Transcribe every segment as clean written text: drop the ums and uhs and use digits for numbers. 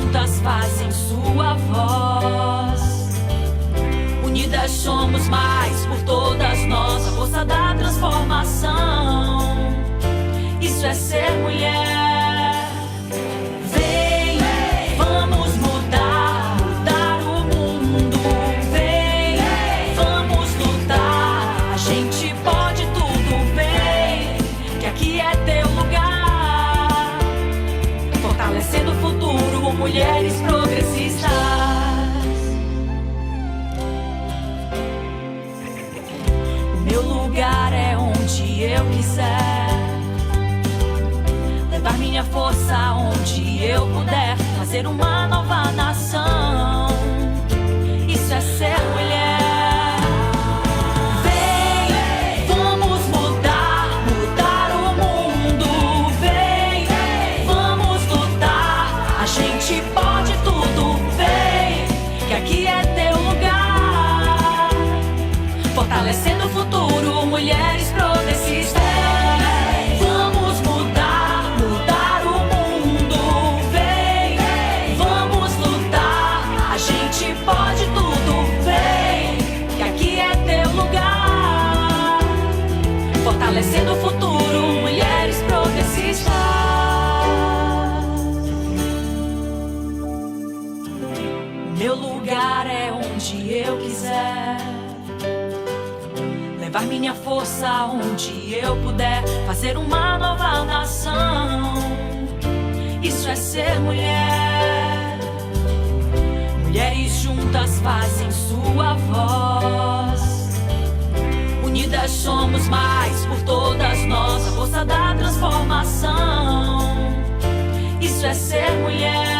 juntas fazem sua voz. Unidas somos mais por todas nós, a força da transformação. Isso é ser mulher. Vem, vamos mudar, mudar o mundo. Vem, vamos lutar, a gente pode tudo. Vem, que aqui é teu lugar. Fortalecendo o futuro, mulheres progressistas. Meu lugar é onde eu quiser, levar minha força onde eu puder, fazer uma nova nação. Isso é ser mulher. Vem, vamos mudar, mudar o mundo. Vem, vamos lutar, a gente pode tudo. Vem, que aqui é teu lugar. Fortalecendo o futuro, mulheres progressistas. Vamos mudar, mudar o mundo. Vem, vamos lutar, a gente pode tudo. Vem, que aqui é teu lugar. Fortalecendo o futuro, mulheres progressistas. Meu lugar é onde eu quiser, levar minha força onde eu puder, fazer uma nova nação. Isso é ser mulher. Mulheres juntas fazem sua voz. Unidas somos mais por todas nós, a força da transformação. Isso é ser mulher.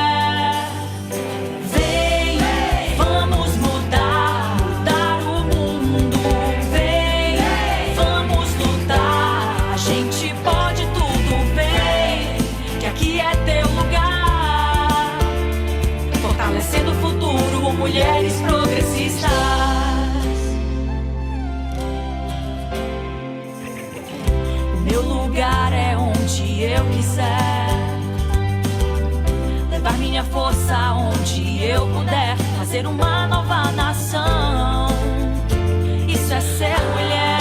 Mulheres progressistas. O meu lugar é onde eu quiser, levar minha força onde eu puder, fazer uma nova nação. Isso é ser mulher.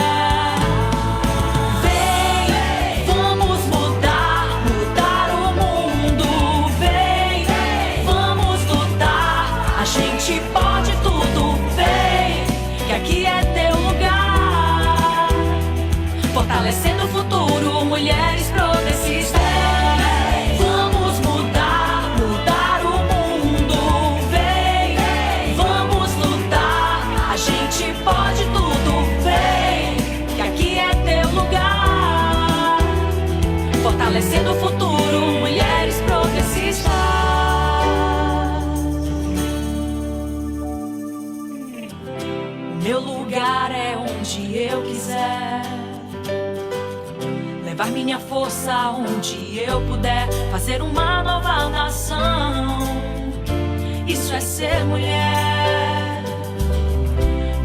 Pode tudo, vem, que aqui é teu lugar. Fortalecendo o futuro, mulheres progressistas. Vamos mudar, mudar o mundo. Vem, vamos lutar, a gente pode tudo. Vem, que aqui é teu lugar. Fortalecendo o futuro, mulheres progressistas. Meu lugar é onde eu quiser, levar minha força onde eu puder, fazer uma nova nação. Isso é ser mulher.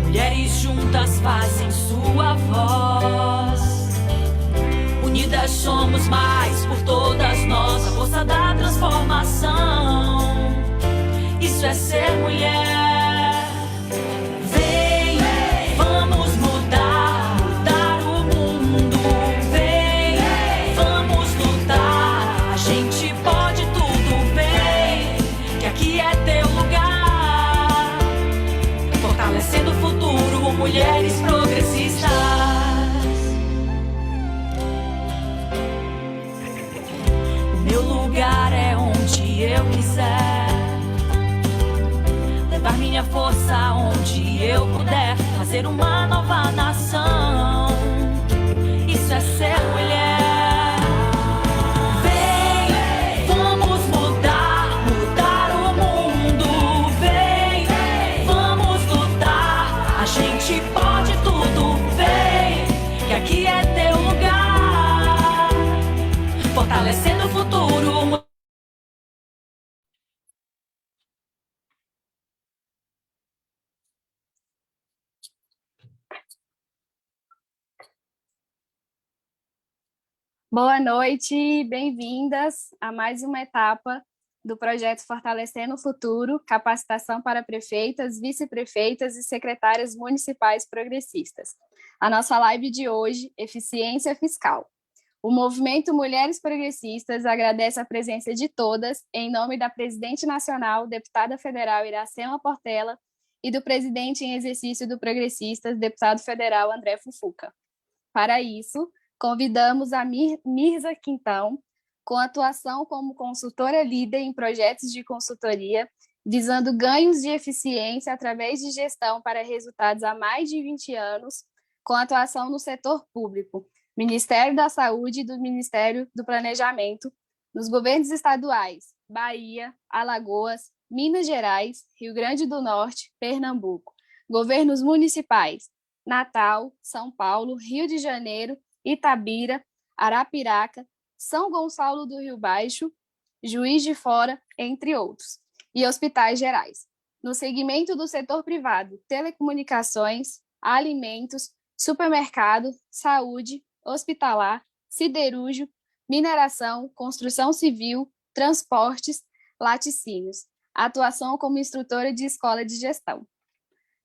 Mulheres juntas fazem sua voz. Unidas somos mais por todas nós, a força da transformação. Isso é ser mulher. Mulheres progressistas. O meu lugar é onde eu quiser, levar minha força onde eu puder, fazer uma nova nação. Isso é ser mulher. Pode tudo, vem, que aqui é teu lugar. Fortalecendo o futuro. Boa noite, bem-vindas a mais uma etapa do projeto Fortalecendo o Futuro, capacitação para prefeitas, vice-prefeitas e secretárias municipais progressistas. A nossa live de hoje, Eficiência Fiscal. O Movimento Mulheres Progressistas agradece a presença de todas, em nome da presidente nacional, deputada federal Iracema Portela, e do presidente em exercício do Progressistas, deputado federal André Fufuca. Para isso, convidamos a Mirza Quintão, com atuação como consultora líder em projetos de consultoria, visando ganhos de eficiência através de gestão para resultados há mais de 20 anos, com atuação no setor público, Ministério da Saúde e do Ministério do Planejamento, nos governos estaduais, Bahia, Alagoas, Minas Gerais, Rio Grande do Norte, Pernambuco, governos municipais, Natal, São Paulo, Rio de Janeiro, Itabira, Arapiraca, São Gonçalo do Rio Baixo, Juiz de Fora, entre outros, e hospitais gerais. No segmento do setor privado, telecomunicações, alimentos, supermercado, saúde, hospitalar, siderúrgico, mineração, construção civil, transportes, laticínios. Atuação como instrutora de escola de gestão.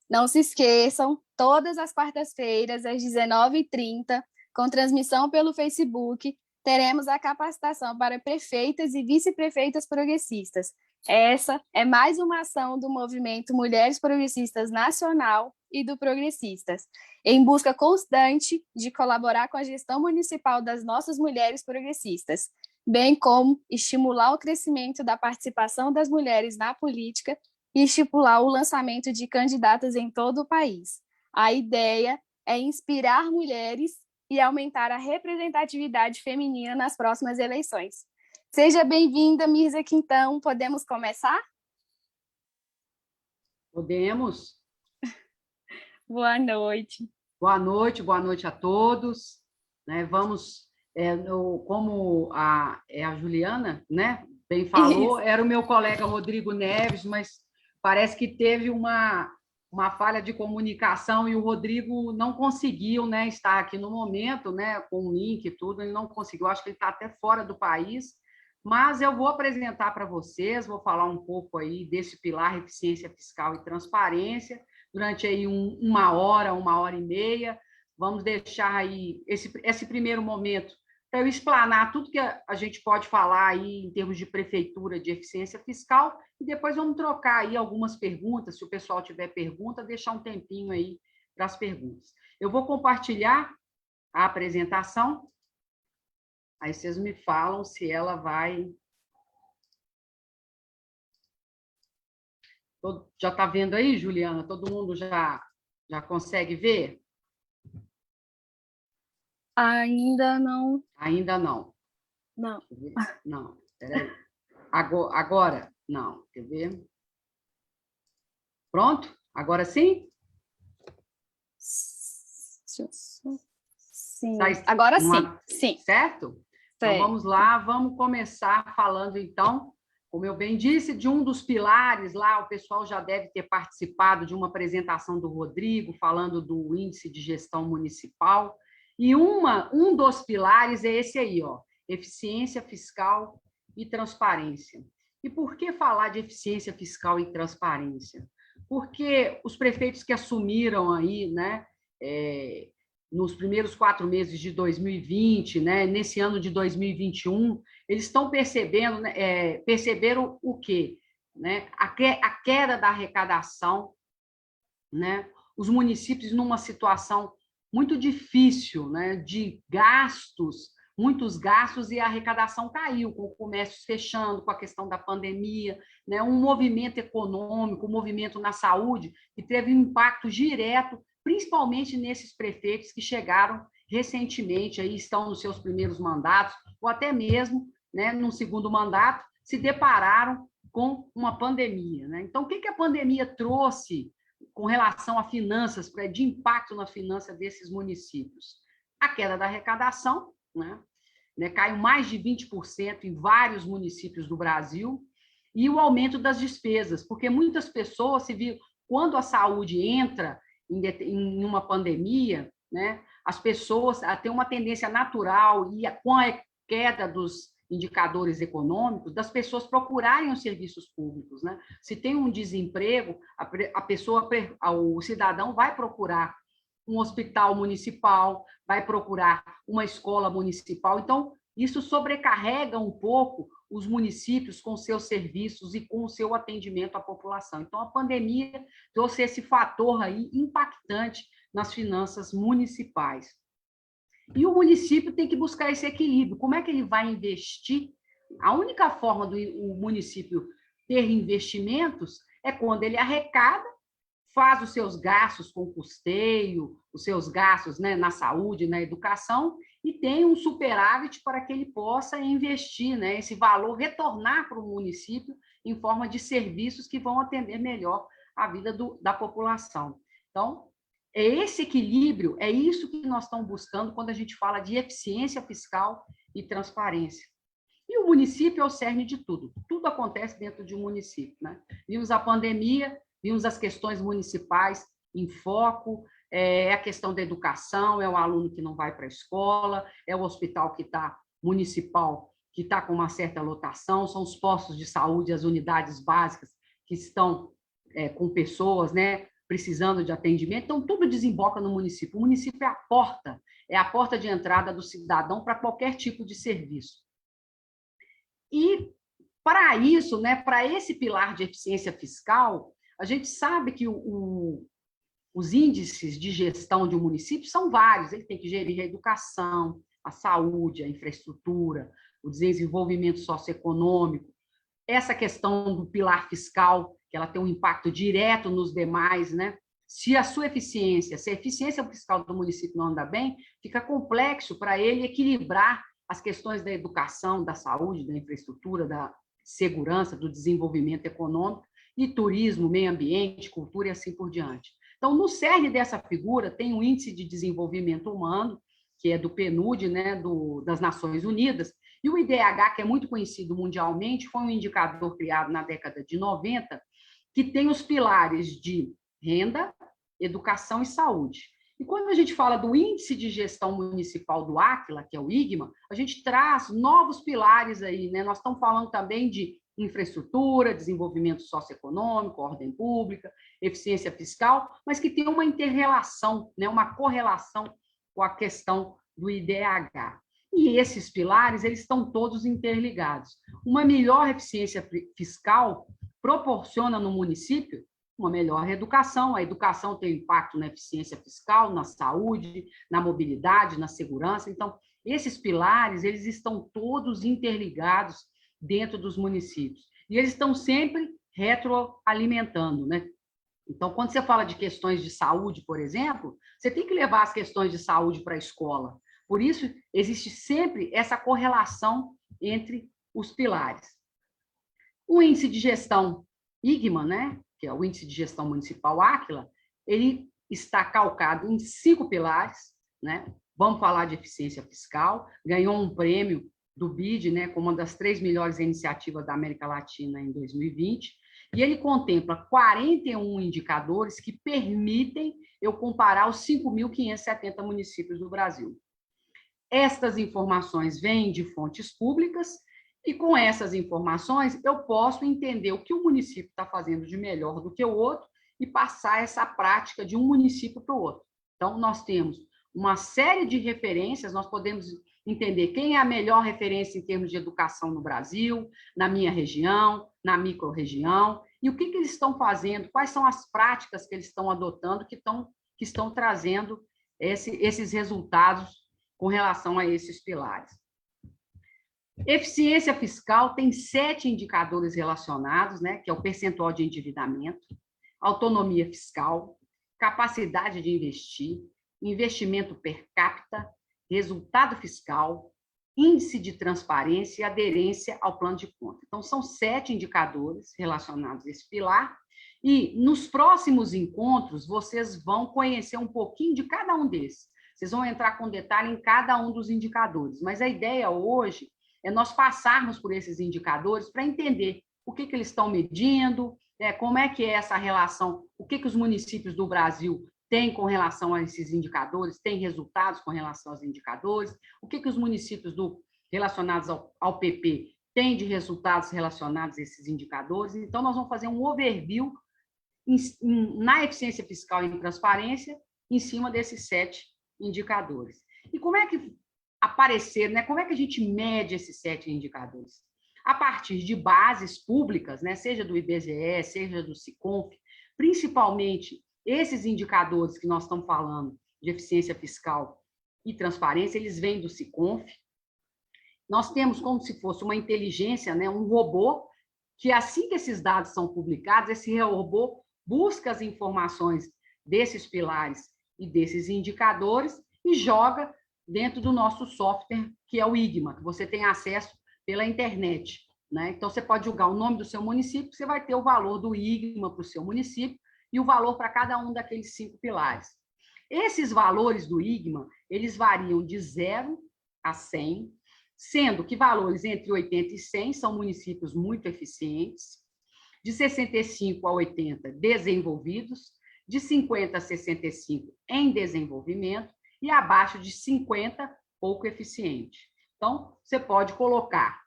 Não se esqueçam, todas as quartas-feiras, às 19h30, com transmissão pelo Facebook, teremos a capacitação para prefeitas e vice-prefeitas progressistas. Essa é mais uma ação do movimento Mulheres Progressistas Nacional e do Progressistas, em busca constante de colaborar com a gestão municipal das nossas mulheres progressistas, bem como estimular o crescimento da participação das mulheres na política e estipular o lançamento de candidatas em todo o país. A ideia é inspirar mulheres e aumentar a representatividade feminina nas próximas eleições. Seja bem-vinda, Mirza Quintão. Podemos começar? Podemos. Boa noite. Boa noite a todos. Vamos, como a Juliana, né, bem falou, era o meu colega Rodrigo Neves, mas parece que teve uma falha de comunicação e o Rodrigo não conseguiu, né, estar aqui no momento, né, com o link e tudo, ele não conseguiu, acho que ele está até fora do país, mas eu vou apresentar para vocês, vou falar um pouco aí desse pilar eficiência fiscal e transparência, durante aí uma hora e meia, vamos deixar aí esse primeiro momento para eu explanar tudo que a gente pode falar aí em termos de prefeitura, de eficiência fiscal, e depois vamos trocar aí algumas perguntas, se o pessoal tiver pergunta, deixar um tempinho aí para as perguntas. Eu vou compartilhar a apresentação, aí vocês me falam se ela vai... Já está vendo aí, Juliana? Todo mundo já consegue ver? Ainda não. Ainda não. Não. Não, peraí. Agora? Não, quer ver? Pronto? Agora sim? Sim. Agora sim. Certo? Então, vamos lá, vamos começar falando, então, como eu bem disse, de um dos pilares lá, o pessoal já deve ter participado de uma apresentação do Rodrigo, falando do índice de gestão municipal, e um dos pilares é esse aí, ó, eficiência fiscal e transparência. E por que falar de eficiência fiscal e transparência? Porque os prefeitos que assumiram aí, né, nos primeiros 4 meses de 2020, né, nesse ano de 2021, eles estão percebendo, perceberam o quê? Né? A queda da arrecadação, né? Os municípios numa situação muito difícil, né, de gastos, muitos gastos, e a arrecadação caiu, com o comércio fechando, com a questão da pandemia, né, um movimento econômico, um movimento na saúde, que teve um impacto direto, principalmente nesses prefeitos que chegaram recentemente, aí estão nos seus primeiros mandatos, ou até mesmo, né, num segundo mandato, se depararam com uma pandemia. Né? Então, o que a pandemia trouxe com relação a finanças, de impacto na finança desses municípios? A queda da arrecadação, né, caiu mais de 20% em vários municípios do Brasil, e o aumento das despesas, porque muitas pessoas se viram, quando a saúde entra em uma pandemia, né, as pessoas têm uma tendência natural, e com a queda dos indicadores econômicos das pessoas procurarem os serviços públicos, né? Se tem um desemprego, o cidadão vai procurar um hospital municipal, vai procurar uma escola municipal. Então, isso sobrecarrega um pouco os municípios com seus serviços e com o seu atendimento à população. Então, a pandemia trouxe esse fator aí impactante nas finanças municipais. E o município tem que buscar esse equilíbrio. Como é que ele vai investir? A única forma do município ter investimentos é quando ele arrecada, faz os seus gastos com custeio, os seus gastos, né, na saúde, na educação, e tem um superávit para que ele possa investir, né, esse valor, retornar para o município em forma de serviços que vão atender melhor a vida da população. Então, é esse equilíbrio, é isso que nós estamos buscando quando a gente fala de eficiência fiscal e transparência. E o município é o cerne de tudo. Tudo acontece dentro de um município, né? Vimos a pandemia, vimos as questões municipais em foco, é a questão da educação, é o aluno que não vai para a escola, é o hospital municipal que está com uma certa lotação, são os postos de saúde, as unidades básicas que estão com pessoas, né, precisando de atendimento. Então, tudo desemboca no município. O município é a porta de entrada do cidadão para qualquer tipo de serviço. E, para isso, né, para esse pilar de eficiência fiscal, a gente sabe que os índices de gestão de um município são vários. Ele tem que gerir a educação, a saúde, a infraestrutura, o desenvolvimento socioeconômico, essa questão do pilar fiscal, que ela tem um impacto direto nos demais, né? Se a eficiência fiscal do município não anda bem, fica complexo para ele equilibrar as questões da educação, da saúde, da infraestrutura, da segurança, do desenvolvimento econômico, e turismo, meio ambiente, cultura e assim por diante. Então, no cerne dessa figura, tem o Índice de Desenvolvimento Humano, que é do PNUD, né, das Nações Unidas, e o IDH, que é muito conhecido mundialmente, foi um indicador criado na década de 90, que tem os pilares de renda, educação e saúde. E quando a gente fala do Índice de Gestão Municipal do Aquila, que é o IGMA, a gente traz novos pilares aí, né? Nós estamos falando também de infraestrutura, desenvolvimento socioeconômico, ordem pública, eficiência fiscal, mas que tem uma inter-relação, né? Uma correlação com a questão do IDH. E esses pilares, eles estão todos interligados. Uma melhor eficiência fiscal proporciona no município uma melhor educação. A educação tem impacto na eficiência fiscal, na saúde, na mobilidade, na segurança. Então, esses pilares, eles estão todos interligados dentro dos municípios. E eles estão sempre retroalimentando, né? Então, quando você fala de questões de saúde, por exemplo, você tem que levar as questões de saúde para a escola. Por isso, existe sempre essa correlação entre os pilares. O índice de gestão IGMA, né, que é o Índice de Gestão Municipal Aquila, ele está calcado em 5 pilares, né? Vamos falar de eficiência fiscal, ganhou um prêmio do BID, né, como uma das 3 melhores iniciativas da América Latina em 2020, e ele contempla 41 indicadores que permitem eu comparar os 5.570 municípios do Brasil. Estas informações vêm de fontes públicas, e com essas informações eu posso entender o que o município está fazendo de melhor do que o outro e passar essa prática de um município para o outro. Então, nós temos uma série de referências, nós podemos entender quem é a melhor referência em termos de educação no Brasil, na minha região, na microrregião, e o que eles estão fazendo, quais são as práticas que eles estão adotando que estão trazendo esses resultados com relação a esses pilares. Eficiência fiscal tem 7 indicadores relacionados, né, que é o percentual de endividamento, autonomia fiscal, capacidade de investir, investimento per capita, resultado fiscal, índice de transparência e aderência ao plano de conta. Então, são 7 indicadores relacionados a esse pilar, e nos próximos encontros, vocês vão conhecer um pouquinho de cada um desses. Vocês vão entrar com detalhe em cada um dos indicadores, mas a ideia hoje é nós passarmos por esses indicadores para entender o que eles estão medindo, como é que é essa relação, o que os municípios do Brasil têm com relação a esses indicadores, têm resultados com relação aos indicadores, o que os municípios do relacionados ao PP têm de resultados relacionados a esses indicadores. Então, nós vamos fazer um overview na eficiência fiscal e em transparência em cima desses 7 indicadores. E como é que apareceram, né? Como é que a gente mede esses 7 indicadores? A partir de bases públicas, né? Seja do IBGE, seja do SICONF, principalmente esses indicadores que nós estamos falando de eficiência fiscal e transparência, eles vêm do SICONF. Nós temos como se fosse uma inteligência, né? Um robô, que assim que esses dados são publicados, esse robô busca as informações desses pilares e desses indicadores e joga dentro do nosso software, que é o IGMA, que você tem acesso pela internet, né? Então, você pode jogar o nome do seu município, você vai ter o valor do IGMA para o seu município e o valor para cada um daqueles 5 pilares. Esses valores do IGMA, eles variam de 0 a 100, sendo que valores entre 80 e 100 são municípios muito eficientes, de 65 a 80, desenvolvidos, de 50 a 65, em desenvolvimento, e abaixo de 50, pouco eficiente. Então, você pode colocar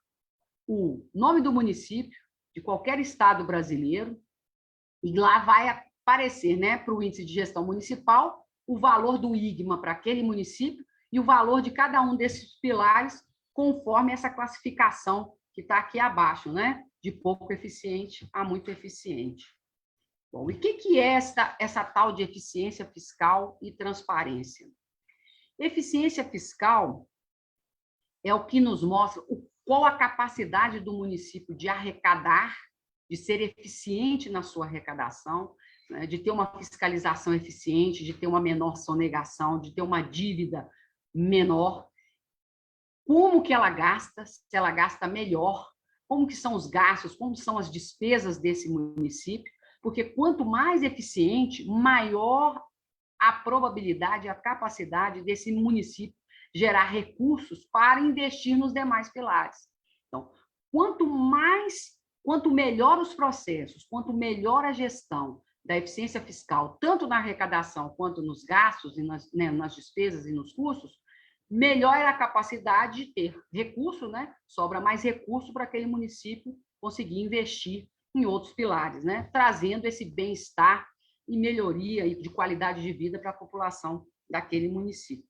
o nome do município, de qualquer estado brasileiro, e lá vai aparecer, né, para o índice de gestão municipal, o valor do IGMA para aquele município e o valor de cada um desses pilares, conforme essa classificação que está aqui abaixo, né, de pouco eficiente a muito eficiente. Bom, e o que é essa tal de eficiência fiscal e transparência? Eficiência fiscal é o que nos mostra qual a capacidade do município de arrecadar, de ser eficiente na sua arrecadação, né, de ter uma fiscalização eficiente, de ter uma menor sonegação, de ter uma dívida menor. Como que ela gasta, se ela gasta melhor, como que são os gastos, como são as despesas desse município, porque quanto mais eficiente, maior a probabilidade, a capacidade desse município gerar recursos para investir nos demais pilares. Então, quanto melhor os processos, quanto melhor a gestão da eficiência fiscal, tanto na arrecadação quanto nos gastos, e nas despesas e nos custos, melhor é a capacidade de ter recurso, né? Sobra mais recurso para aquele município conseguir investir em outros pilares, né? Trazendo esse bem-estar e melhoria de qualidade de vida para a população daquele município.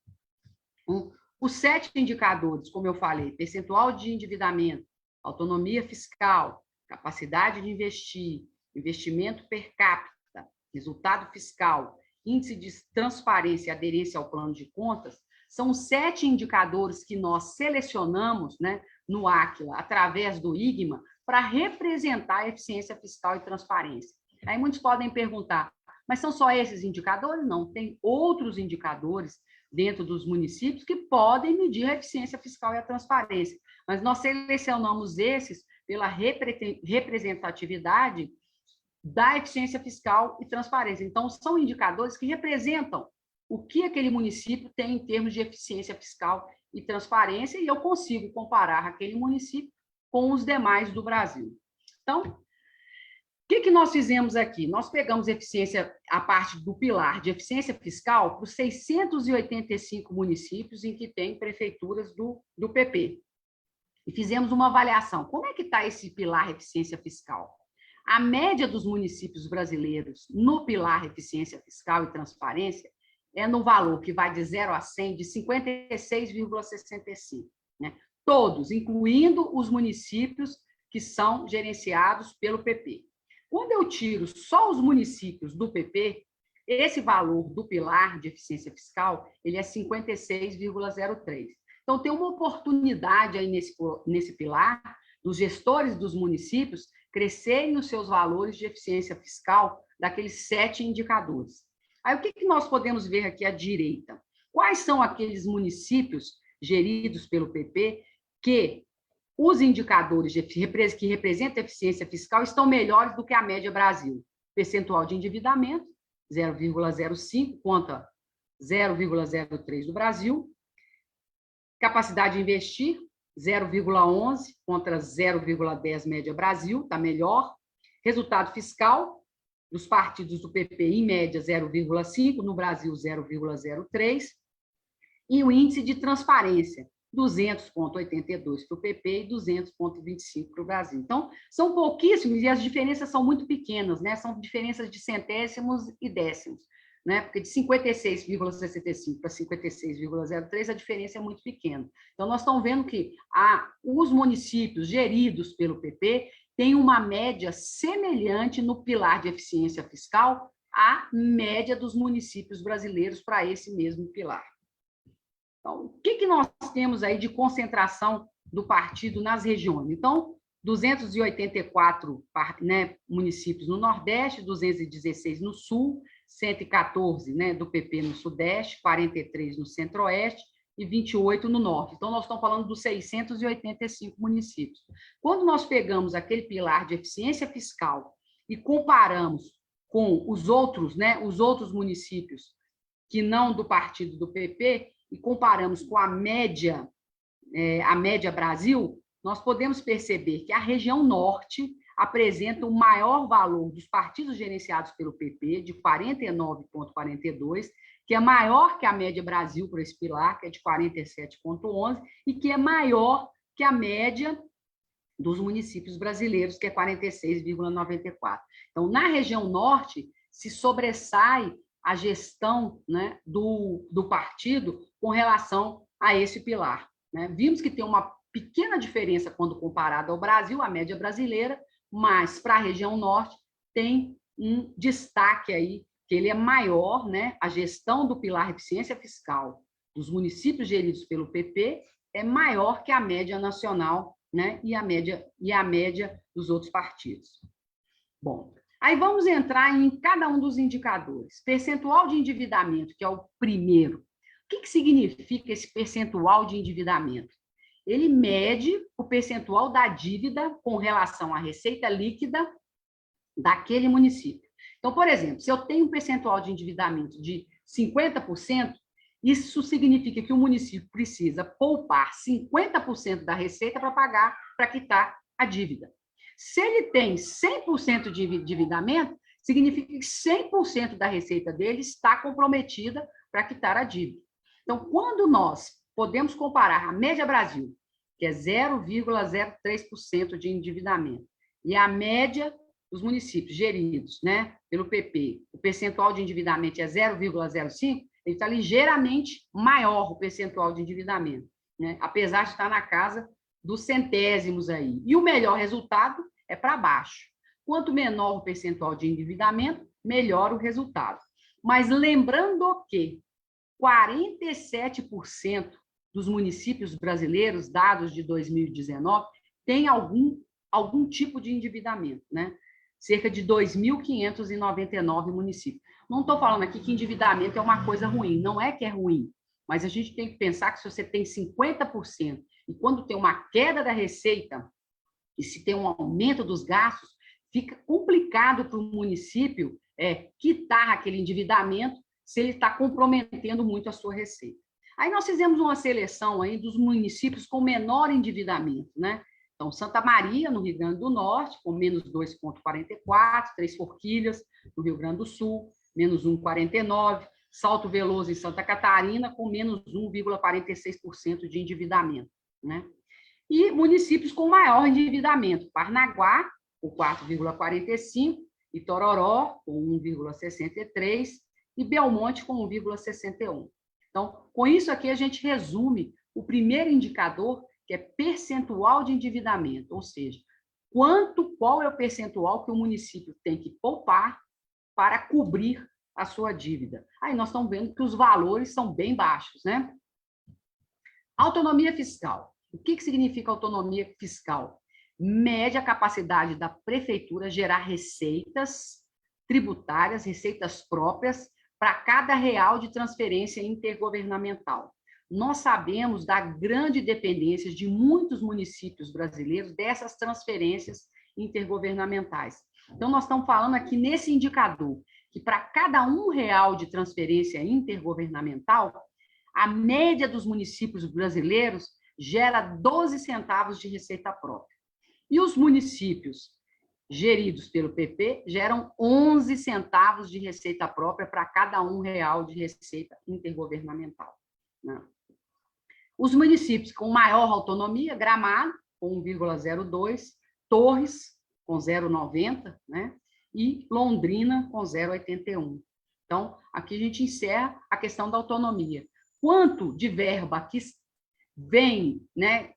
Os 7 indicadores, como eu falei, percentual de endividamento, autonomia fiscal, capacidade de investir, investimento per capita, resultado fiscal, índice de transparência e aderência ao plano de contas, são 7 indicadores que nós selecionamos, né, no Aquila, através do IGMA, para representar a eficiência fiscal e transparência. Aí muitos podem perguntar, mas são só esses indicadores? Não, tem outros indicadores dentro dos municípios que podem medir a eficiência fiscal e a transparência, mas nós selecionamos esses pela representatividade da eficiência fiscal e transparência. Então, são indicadores que representam o que aquele município tem em termos de eficiência fiscal e transparência, e eu consigo comparar aquele município com os demais do Brasil. Então, o que nós fizemos aqui? Nós pegamos a parte do pilar de eficiência fiscal para os 685 municípios em que tem prefeituras do PP. E fizemos uma avaliação. Como é que está esse pilar eficiência fiscal? A média dos municípios brasileiros no pilar eficiência fiscal e transparência é no valor que vai de 0 a 100, de 56,65. Né? Todos, incluindo os municípios que são gerenciados pelo PP. Quando eu tiro só os municípios do PP, esse valor do pilar de eficiência fiscal, ele é 56,03. Então, tem uma oportunidade aí nesse pilar dos gestores dos municípios crescerem os seus valores de eficiência fiscal daqueles 7 indicadores. Aí, o que nós podemos ver aqui à direita? Quais são aqueles municípios geridos pelo PP que os indicadores que representam a eficiência fiscal estão melhores do que a média Brasil? Percentual de endividamento, 0,05 contra 0,03 do Brasil. Capacidade de investir, 0,11 contra 0,10 média Brasil, está melhor. Resultado fiscal, dos partidos do PP, em média, 0,5, no Brasil, 0,03. E o índice de transparência, 200,82 para o PP e 200,25 para o Brasil. Então, são pouquíssimos e as diferenças são muito pequenas, né? São diferenças de centésimos e décimos, né? Porque de 56,65 para 56,03 a diferença é muito pequena. Então, nós estamos vendo que os municípios geridos pelo PP têm uma média semelhante no pilar de eficiência fiscal à média dos municípios brasileiros para esse mesmo pilar. Então, o que nós temos aí de concentração do partido nas regiões? Então, 284 municípios no Nordeste, 216 no Sul, 114 do PP no Sudeste, 43 no Centro-Oeste e 28 no Norte. Então, nós estamos falando dos 685 municípios. Quando nós pegamos aquele pilar de eficiência fiscal e comparamos com os outros municípios que não do partido do PP, e comparamos com a média Brasil, nós podemos perceber que a região Norte apresenta o maior valor dos partidos gerenciados pelo PP, de 49,42, que é maior que a média Brasil por esse pilar, que é de 47,11, e que é maior que a média dos municípios brasileiros, que é 46,94. Então, na região Norte, se sobressai a gestão do partido com relação a esse pilar. Vimos que tem uma pequena diferença quando comparado ao Brasil, a média brasileira, mas para a região Norte tem um destaque aí, que ele é maior, a gestão do pilar eficiência fiscal dos municípios geridos pelo PP é maior que a média nacional, e a média dos outros partidos. Bom, aí vamos entrar em cada um dos indicadores. Percentual de endividamento, que é o primeiro. O que significa esse percentual de endividamento? Ele mede o percentual da dívida com relação à receita líquida daquele município. Então, por exemplo, se eu tenho um percentual de endividamento de 50%, isso significa que o município precisa poupar 50% da receita para quitar a dívida. Se ele tem 100% de endividamento, significa que 100% da receita dele está comprometida para quitar a dívida. Então, quando nós podemos comparar a média Brasil, que é 0,03% de endividamento, e a média dos municípios geridos pelo PP, o percentual de endividamento é 0,05%, ele está ligeiramente maior o percentual de endividamento, apesar de estar na casa dos centésimos aí. E o melhor resultado é para baixo. Quanto menor o percentual de endividamento, melhor o resultado. Mas lembrando que 47% dos municípios brasileiros, dados de 2019, têm algum tipo de endividamento, Cerca de 2.599 municípios. Não estou falando aqui que endividamento é uma coisa ruim, não é que é ruim, mas a gente tem que pensar que se você tem 50% e quando tem uma queda da receita e se tem um aumento dos gastos, fica complicado para o município quitar aquele endividamento se ele está comprometendo muito a sua receita. Aí nós fizemos uma seleção aí dos municípios com menor endividamento, Então, Santa Maria, no Rio Grande do Norte, com menos 2,44, Três Forquilhas, no Rio Grande do Sul, menos 1,49, Salto Veloso, em Santa Catarina, com menos 1,46% de endividamento, E municípios com maior endividamento, Parnaguá, com 4,45, Itororó, com 1,63, e Belmonte, com 1,61. Então, com isso aqui, a gente resume o primeiro indicador, que é percentual de endividamento, ou seja, qual é o percentual que o município tem que poupar para cobrir a sua dívida. Aí nós estamos vendo que os valores são bem baixos, Autonomia fiscal. O que significa autonomia fiscal? Mede a capacidade da prefeitura gerar receitas tributárias, receitas próprias, para cada real de transferência intergovernamental. Nós sabemos da grande dependência de muitos municípios brasileiros dessas transferências intergovernamentais. Então, nós estamos falando aqui nesse indicador, que para cada R$1 de transferência intergovernamental, a média dos municípios brasileiros gera 12 centavos de receita própria. E os municípios geridos pelo PP geram 11 centavos de receita própria para cada R$1 de receita intergovernamental. Os municípios com maior autonomia, Gramado, com 1,02, Torres, com 0,90, né? E Londrina, com 0,81. Então, aqui a gente encerra a questão da autonomia. Quanto de verba que vem, né,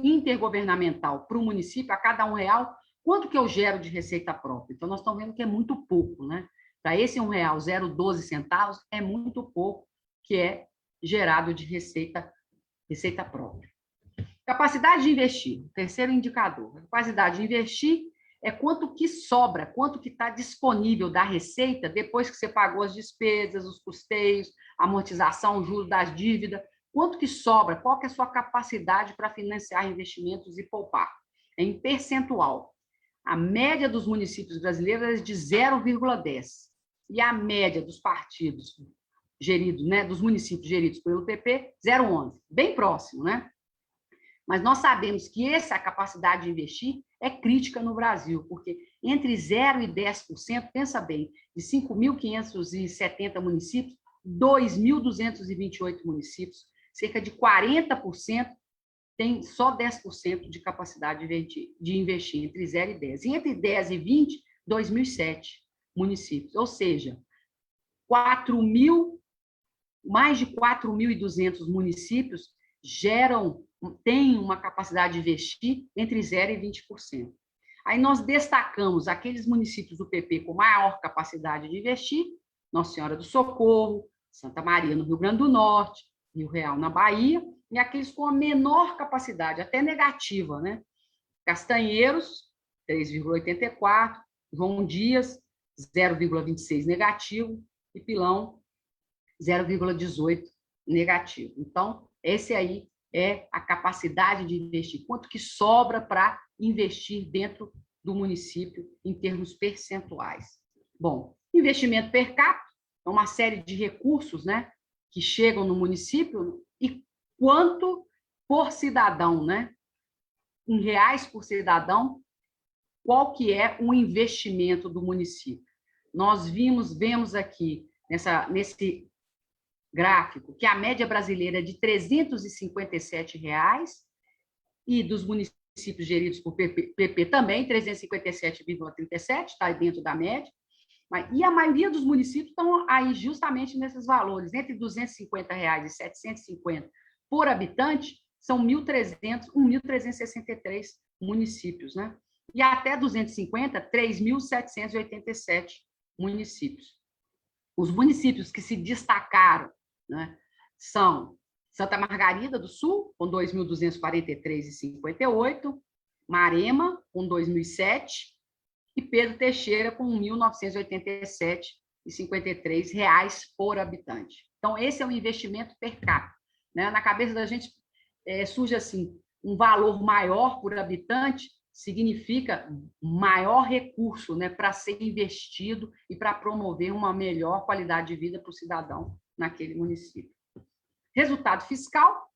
intergovernamental para o município, a cada R$1, quanto que eu gero de receita própria? Então, nós estamos vendo que é muito pouco, né? Para esse R$1, 0,12 centavos, é muito pouco que é gerado de receita própria. Capacidade de investir, terceiro indicador. Capacidade de investir é quanto que sobra, quanto que está disponível da receita depois que você pagou as despesas, os custeios, amortização, juros das dívidas, quanto que sobra, qual que é a sua capacidade para financiar investimentos e poupar. É em percentual. A média dos municípios brasileiros é de 0,10. E a média dos partidos geridos, né, dos municípios geridos pelo PP, 0,11. Bem próximo, né? Mas nós sabemos que essa capacidade de investir é crítica no Brasil, porque entre 0% e 10%, pensa bem, de 5.570 municípios, 2.228 municípios, cerca de 40% tem só 10% de capacidade de investir, entre 0 e 10. E entre 10 e 20, 2.007 municípios. Ou seja, mais de 4.200 municípios têm uma capacidade de investir entre 0 e 20%. Aí nós destacamos aqueles municípios do PP com maior capacidade de investir, Nossa Senhora do Socorro, Santa Maria, no Rio Grande do Norte, Rio Real, na Bahia, e aqueles com a menor capacidade, até negativa, né? Castanheiros, 3,84, João Dias, 0,26 negativo, e Pilão, 0,18 negativo. Então, esse aí é a capacidade de investir, quanto que sobra para investir dentro do município em termos percentuais. Bom, investimento per capita é uma série de recursos, né, que chegam no município e quanto por cidadão, né? Em reais por cidadão, qual que é o investimento do município? Nós vemos aqui nesse gráfico que a média brasileira é de R$ 357 e dos municípios geridos por PP também, 357,37, está dentro da média. E a maioria dos municípios estão aí justamente nesses valores, entre R$ 250 e 750 por habitante, são 1.363 municípios, né? E até 250, 3.787 municípios. Os municípios que se destacaram, né, são Santa Margarida do Sul, com 2.243,58, Marema, com 2.007, e Pedro Teixeira, com 1.987,53 reais por habitante. Então, esse é um investimento per capita, né? Na cabeça da gente surge assim, um valor maior por habitante significa maior recurso, né, para ser investido e para promover uma melhor qualidade de vida para o cidadão naquele município. Resultado fiscal,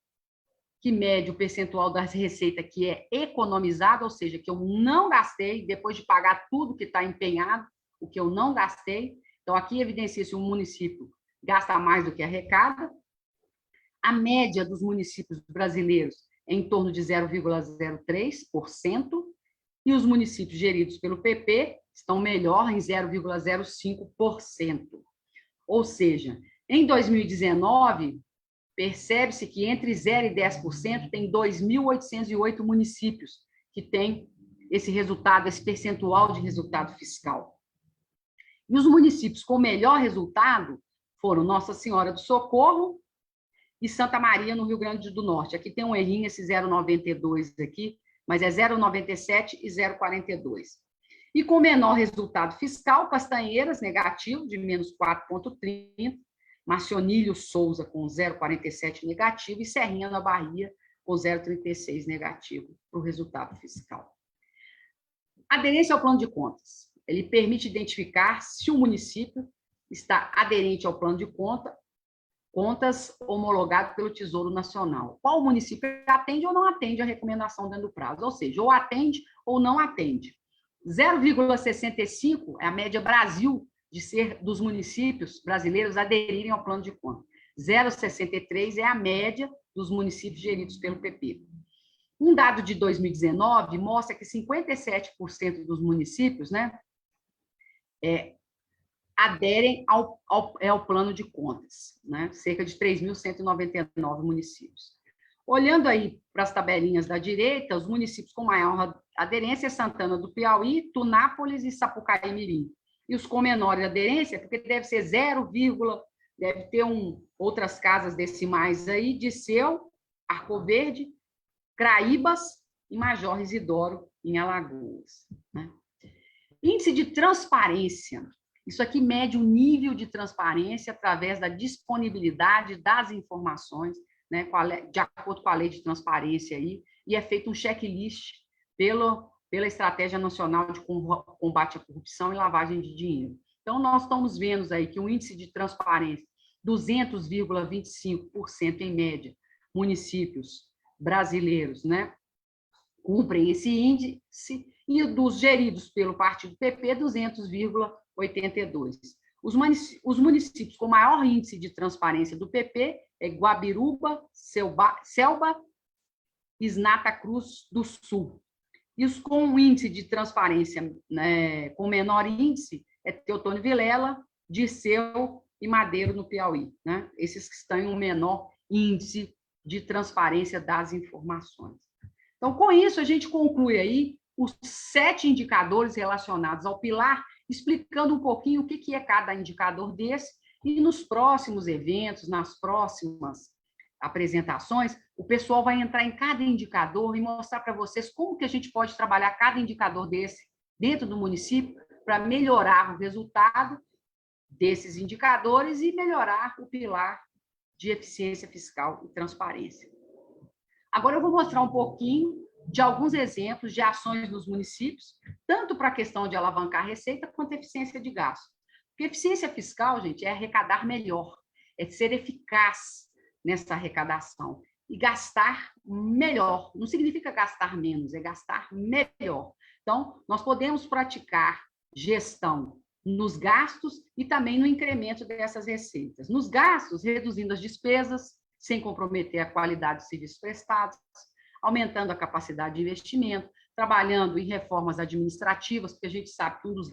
que mede o percentual das receitas que é economizado, ou seja, que eu não gastei, depois de pagar tudo que está empenhado, o que eu não gastei. Então, aqui evidencia se um município gasta mais do que arrecada. A média dos municípios brasileiros é em torno de 0,03%, e os municípios geridos pelo PP estão melhor em 0,05%. Ou seja, em 2019, percebe-se que entre 0% e 10% tem 2.808 municípios que têm esse resultado, esse percentual de resultado fiscal. E os municípios com melhor resultado foram Nossa Senhora do Socorro e Santa Maria, no Rio Grande do Norte. Aqui tem um errinho, esse 0,92 aqui, mas é 0,97 e 0,42. E com menor resultado fiscal, Castanheiras, negativo, de menos 4,30, Marcionílio Souza, com 0,47 negativo, e Serrinha, na Bahia, com 0,36 negativo para o resultado fiscal. Aderência ao plano de contas. Ele permite identificar se o município está aderente ao plano de contas homologado pelo Tesouro Nacional. Qual município atende ou não atende a recomendação dentro do prazo, ou seja, ou atende ou não atende. 0,65 é a média Brasil de ser dos municípios brasileiros aderirem ao plano de contas. 0,63 é a média dos municípios geridos pelo PP. Um dado de 2019 mostra que 57% dos municípios, né, aderem ao plano de contas, né, cerca de 3.199 municípios. Olhando aí para as tabelinhas da direita, os municípios com maior aderência é Santana do Piauí, Tunápolis e Sapucaí Mirim. E os com menor aderência, porque deve ser 0, deve ter outras casas decimais aí, Disseu, Arco Verde, Craíbas e Major Isidoro, em Alagoas. Né? Índice de transparência. Isso aqui mede o nível de transparência através da disponibilidade das informações, né, de acordo com a lei de transparência aí, e é feito um checklist pela Estratégia Nacional de Combate à Corrupção e Lavagem de Dinheiro. Então, nós estamos vendo aí que o índice de transparência, 200,25% em média, municípios brasileiros, né, cumprem esse índice, e dos geridos pelo partido PP, 200,82%. Os municípios com maior índice de transparência do PP é Guabiruba, Selba e Snata Cruz do Sul. E os com índice de transparência, né, com menor índice é Teotônio Vilela, Disseu e Madeiro, no Piauí. Né? Esses que estão em um menor índice de transparência das informações. Então, com isso, a gente conclui aí os 7 indicadores relacionados ao pilar, explicando um pouquinho o que é cada indicador desse, e nos próximos eventos, nas próximas apresentações, o pessoal vai entrar em cada indicador e mostrar para vocês como que a gente pode trabalhar cada indicador desse dentro do município para melhorar o resultado desses indicadores e melhorar o pilar de eficiência fiscal e transparência. Agora eu vou mostrar um pouquinho de alguns exemplos de ações nos municípios, tanto para a questão de alavancar a receita quanto a eficiência de gasto. Porque eficiência fiscal, gente, é arrecadar melhor, é ser eficaz nessa arrecadação e gastar melhor. Não significa gastar menos, é gastar melhor. Então, nós podemos praticar gestão nos gastos e também no incremento dessas receitas. Nos gastos, reduzindo as despesas, sem comprometer a qualidade dos serviços prestados, aumentando a capacidade de investimento, trabalhando em reformas administrativas, porque a gente sabe que um dos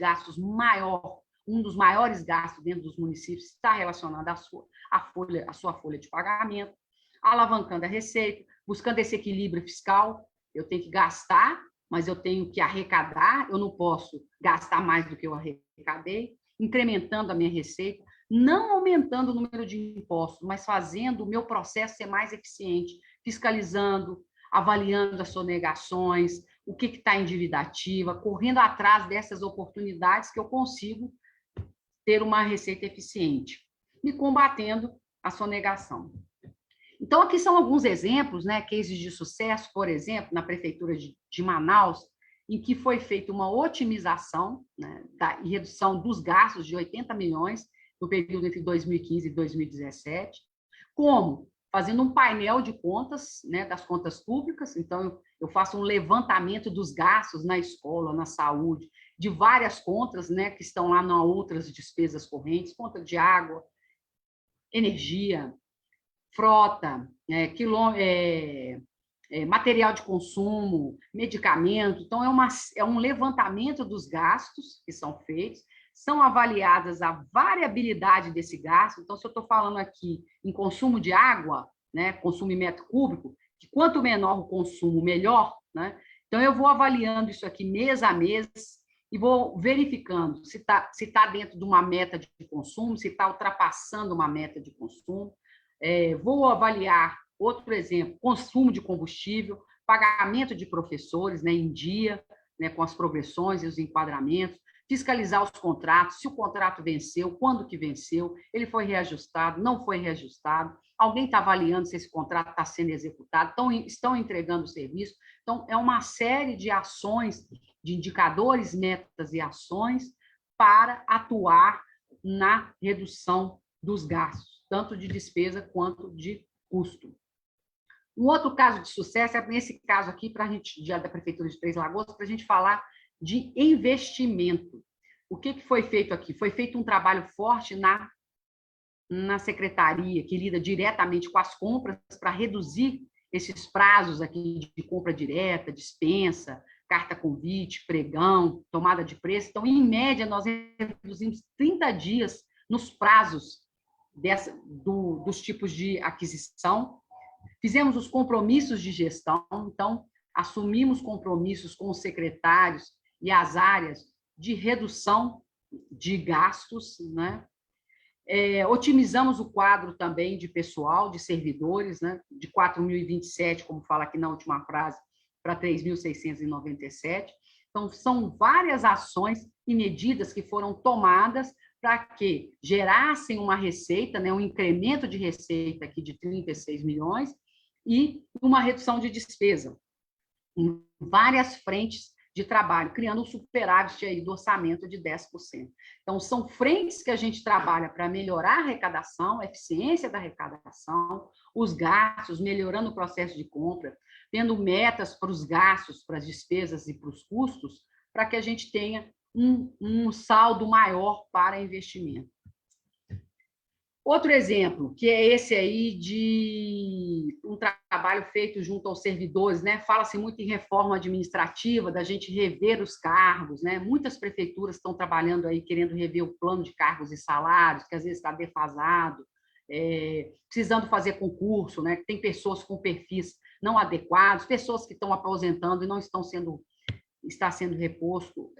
maiores gastos dentro dos municípios está relacionado à sua folha de pagamento, alavancando a receita, buscando esse equilíbrio fiscal. Eu tenho que gastar, mas eu tenho que arrecadar, eu não posso gastar mais do que eu arrecadei, incrementando a minha receita, não aumentando o número de impostos, mas fazendo o meu processo ser mais eficiente, fiscalizando, avaliando as sonegações, o que está em dívida ativa, correndo atrás dessas oportunidades que eu consigo ter uma receita eficiente e combatendo a sonegação. Então, aqui são alguns exemplos, né, cases de sucesso, por exemplo, na Prefeitura de Manaus, em que foi feita uma otimização, né, e redução dos gastos de 80 milhões no período entre 2015 e 2017, como? Fazendo um painel de contas, né, das contas públicas. Então, eu faço um levantamento dos gastos na escola, na saúde, de várias contas, né, que estão lá nas outras despesas correntes, conta de água, energia, frota, material de consumo, medicamento. Então, é um levantamento dos gastos que são feitos, são avaliadas a variabilidade desse gasto. Então, se eu estou falando aqui em consumo de água, né, consumo em metro cúbico, que quanto menor o consumo, melhor, né? Então, eu vou avaliando isso aqui mês a mês e vou verificando se tá dentro de uma meta de consumo, se está ultrapassando uma meta de consumo. Vou avaliar, outro exemplo, consumo de combustível, pagamento de professores, né, em dia, né, com as progressões e os enquadramentos, fiscalizar os contratos, se o contrato venceu, quando que venceu, ele foi reajustado, não foi reajustado, alguém está avaliando se esse contrato está sendo executado, estão entregando o serviço. Então, é uma série de ações, de indicadores, metas e ações para atuar na redução dos gastos, tanto de despesa quanto de custo. Um outro caso de sucesso é nesse caso aqui, para a gente, da Prefeitura de Três Lagoas, para a gente falar de investimento. O que foi feito aqui? Foi feito um trabalho forte na na secretaria, que lida diretamente com as compras, para reduzir esses prazos aqui de compra direta, dispensa, carta convite, pregão, tomada de preço. Então, em média, nós reduzimos 30 dias nos prazos dos tipos de aquisição. Fizemos os compromissos de gestão, então, assumimos compromissos com os secretários e as áreas de redução de gastos, né? Otimizamos o quadro também de pessoal, de servidores, né? De 4.027, como fala aqui na última frase, para 3.697. Então, são várias ações e medidas que foram tomadas para que gerassem uma receita, né? Um incremento de receita aqui de 36 milhões e uma redução de despesa em várias frentes de trabalho, criando um superávit aí do orçamento de 10%. Então, são frentes que a gente trabalha para melhorar a arrecadação, a eficiência da arrecadação, os gastos, melhorando o processo de compra, tendo metas para os gastos, para as despesas e para os custos, para que a gente tenha um saldo maior para investimento. Outro exemplo, que é esse aí de um trabalho feito junto aos servidores, né? Fala-se muito em reforma administrativa, da gente rever os cargos, né? Muitas prefeituras estão trabalhando aí, querendo rever o plano de cargos e salários, que às vezes está defasado, precisando fazer concurso, né? Tem pessoas com perfis não adequados, pessoas que estão aposentando e não está sendo reposto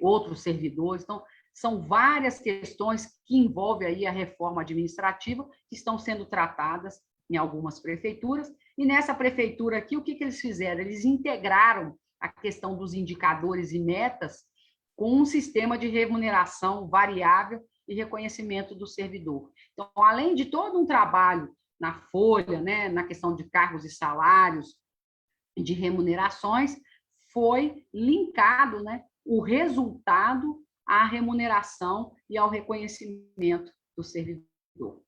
outros servidores. Então, são várias questões que envolvem aí a reforma administrativa que estão sendo tratadas em algumas prefeituras. E nessa prefeitura aqui, o que eles fizeram? Eles integraram a questão dos indicadores e metas com um sistema de remuneração variável e reconhecimento do servidor. Então, além de todo um trabalho na folha, né, na questão de cargos e salários e de remunerações, foi linkado, né, o resultado à remuneração e ao reconhecimento do servidor.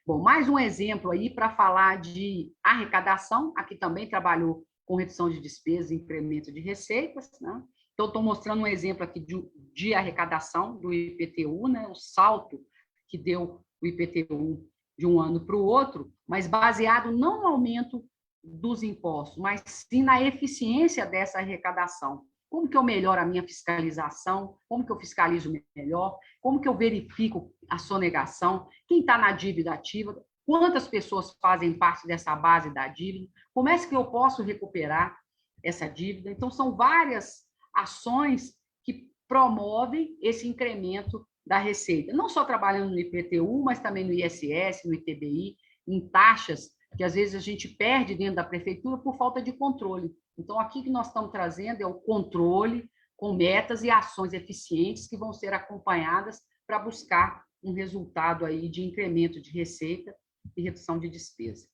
Bom, mais um exemplo aí para falar de arrecadação. Aqui também trabalhou com redução de despesas e incremento de receitas, né? Então, estou mostrando um exemplo aqui de arrecadação do IPTU, né? O salto que deu o IPTU de um ano para o outro, mas baseado não no aumento dos impostos, mas sim na eficiência dessa arrecadação. Como que eu melhoro a minha fiscalização? Como que eu fiscalizo melhor? Como que eu verifico a sonegação? Quem está na dívida ativa? Quantas pessoas fazem parte dessa base da dívida? Como é que eu posso recuperar essa dívida? Então, são várias ações que promovem esse incremento da receita. Não só trabalhando no IPTU, mas também no ISS, no ITBI, em taxas que às vezes a gente perde dentro da prefeitura por falta de controle. Então, aqui que nós estamos trazendo é o controle com metas e ações eficientes que vão ser acompanhadas para buscar um resultado aí de incremento de receita e redução de despesa.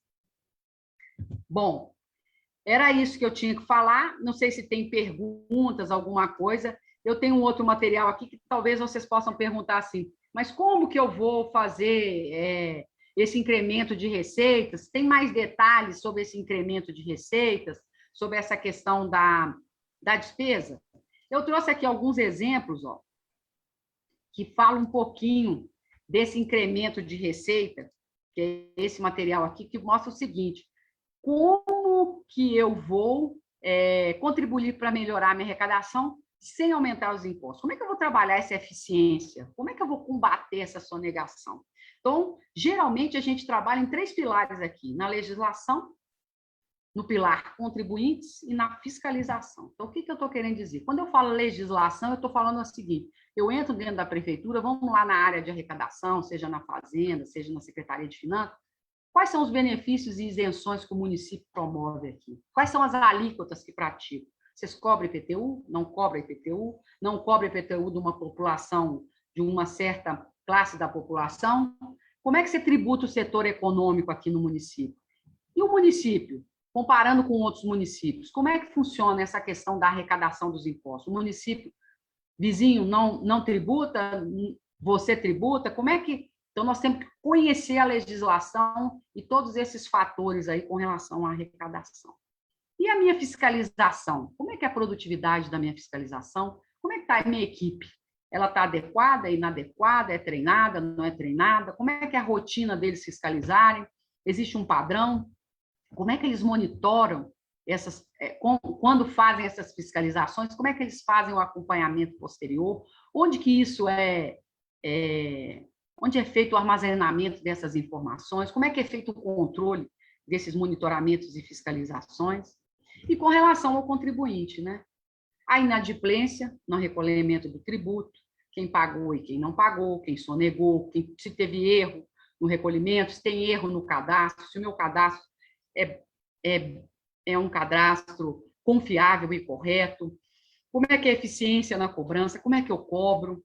Bom, era isso que eu tinha que falar. Não sei se tem perguntas, alguma coisa. Eu tenho um outro material aqui que talvez vocês possam perguntar assim, mas como que eu vou fazer esse incremento de receitas? Tem mais detalhes sobre esse incremento de receitas, sobre essa questão da despesa? Eu trouxe aqui alguns exemplos, ó, que falam um pouquinho desse incremento de receita, que é esse material aqui, que mostra o seguinte: como que eu vou contribuir para melhorar a minha arrecadação sem aumentar os impostos? Como é que eu vou trabalhar essa eficiência? Como é que eu vou combater essa sonegação? Então, geralmente, a gente trabalha em 3 pilares aqui: na legislação, no pilar contribuintes e na fiscalização. Então, o que eu estou querendo dizer? Quando eu falo legislação, eu estou falando o seguinte: eu entro dentro da prefeitura, vamos lá na área de arrecadação, seja na fazenda, seja na Secretaria de Finanças, quais são os benefícios e isenções que o município promove aqui? Quais são as alíquotas que praticam? Vocês cobram IPTU? Não cobram IPTU? Não cobram IPTU de uma população, de uma certa classe da população? Como é que você tributa o setor econômico aqui no município? E o município, comparando com outros municípios, como é que funciona essa questão da arrecadação dos impostos? O município vizinho não tributa? Você tributa? Como é que... Então, nós temos que conhecer a legislação e todos esses fatores aí com relação à arrecadação. E a minha fiscalização? Como é que é a produtividade da minha fiscalização? Como é que está a minha equipe? ela está adequada, inadequada, é treinada, não é treinada? Como é que é a rotina deles fiscalizarem? Existe um padrão? Como é que eles monitoram quando fazem essas fiscalizações? Como é que eles fazem o acompanhamento posterior? Onde que isso onde é feito o armazenamento dessas informações? Como é que é feito o controle desses monitoramentos e fiscalizações? E com relação ao contribuinte, né? A inadimplência no recolhimento do tributo, quem pagou e quem não pagou, quem sonegou, se teve erro no recolhimento, se tem erro no cadastro, se o meu cadastro é um cadastro confiável e correto, como é que é a eficiência na cobrança, como é que eu cobro,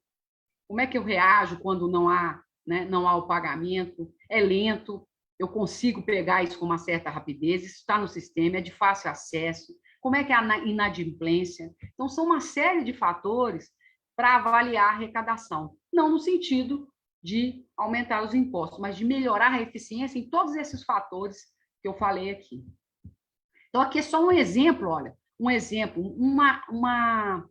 como é que eu reajo quando não há, né, não há o pagamento, é lento, eu consigo pegar isso com uma certa rapidez, isso está no sistema, é de fácil acesso, como é que é a inadimplência. Então, são uma série de fatores para avaliar a arrecadação, não no sentido de aumentar os impostos, mas de melhorar a eficiência em todos esses fatores que eu falei aqui. Então, aqui é só um exemplo, olha, uma